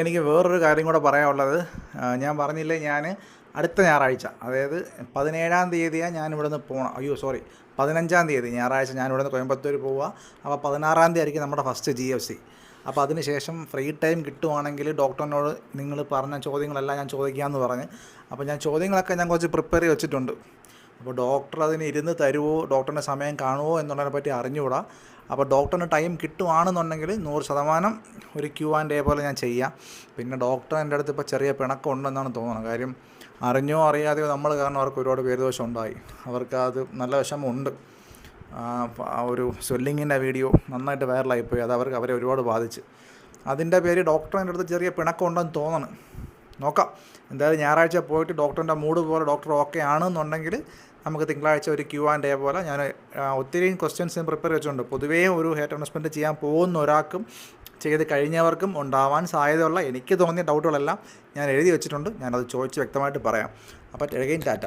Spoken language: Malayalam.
എനിക്ക് വേറൊരു കാര്യം കൂടെ പറയാനുള്ളത്, ഞാൻ പറഞ്ഞില്ലേ, ഞാൻ അടുത്ത ഞായറാഴ്ച, അതായത് 17-ാം തീയതിയാണ് ഞാൻ ഇവിടുന്ന് പോകണം. 15-ാം തീയതി ഞായറാഴ്ച ഞാൻ ഇവിടുന്ന് കോയമ്പത്തൂർ പോവുക. അപ്പോൾ 16-ാം തീയതി ആയിരിക്കും നമ്മുടെ ഫസ്റ്റ് GFC. അപ്പോൾ അതിനുശേഷം ഫ്രീ ടൈം കിട്ടുവാണെങ്കിൽ ഡോക്ടറിനോട് നിങ്ങൾ പറഞ്ഞ ചോദ്യങ്ങളെല്ലാം ഞാൻ ചോദിക്കാമെന്ന് പറഞ്ഞ്. അപ്പോൾ ഞാൻ ചോദ്യങ്ങളൊക്കെ ഞാൻ കുറച്ച് പ്രിപ്പയർ ചെയ്ത് വെച്ചിട്ടുണ്ട്. അപ്പോൾ ഡോക്ടർ അതിന് ഇരുന്ന് തരുമോ, ഡോക്ടറിൻ്റെ സമയം കാണുമോ എന്നുള്ളതിനെ പറ്റി അറിഞ്ഞുകൂടാ. അപ്പോൾ ഡോക്ടറിന് ടൈം കിട്ടുവാണെന്നുണ്ടെങ്കിൽ 100% ഒരു Q&A പോലെ ഞാൻ ചെയ്യാം. പിന്നെ ഡോക്ടർ എൻ്റെ അടുത്ത് ഇപ്പോൾ ചെറിയ പിണക്കമുണ്ടെന്നാണ് തോന്നുന്നത്. കാര്യം അറിഞ്ഞോ അറിയാതെയോ നമ്മൾ കാരണം അവർക്ക് ഒരുപാട് പേരുദോഷം ഉണ്ടായി. അവർക്ക് അത് നല്ല വിഷമമുണ്ട്. ആ ഒരു സ്വെല്ലിങ്ങിൻ്റെ വീഡിയോ നന്നായിട്ട് വൈറലായിപ്പോയി. അത് അവരെ ഒരുപാട് ബാധിച്ച്. അതിൻ്റെ പേര് ഡോക്ടർ എൻ്റെ അടുത്ത് ചെറിയ പിണക്കമുണ്ടെന്ന് തോന്നണം. നോക്കാം. എന്തായാലും ഞായറാഴ്ച പോയിട്ട് ഡോക്ടറിൻ്റെ മൂഡ് പോലെ ഡോക്ടർ ഓക്കെ ആണെന്നുണ്ടെങ്കിൽ നമുക്ക് തിങ്കളാഴ്ച ഒരു Q&A പോലെ ഞാൻ ഒത്തിരി ക്വസ്റ്റ്യൻസ് പ്രിപ്പയർ വെച്ചിട്ടുണ്ട്. പൊതുവേ ഒരു ഹെയർ ട്രാൻസ്പ്ലാന്റ് ചെയ്യാൻ പോകുന്ന ഒരാൾക്കും ചെയ്ത് കഴിഞ്ഞവർക്കും ഉണ്ടാവാൻ സാധ്യതയുള്ള എനിക്ക് തോന്നിയ ഡൗട്ടുകളെല്ലാം ഞാൻ എഴുതി വെച്ചിട്ടുണ്ട്. ഞാനത് ചോദിച്ച് വ്യക്തമായിട്ട് പറയാം. അപ്പോൾ എഗെയിൻ ടാറ്റ.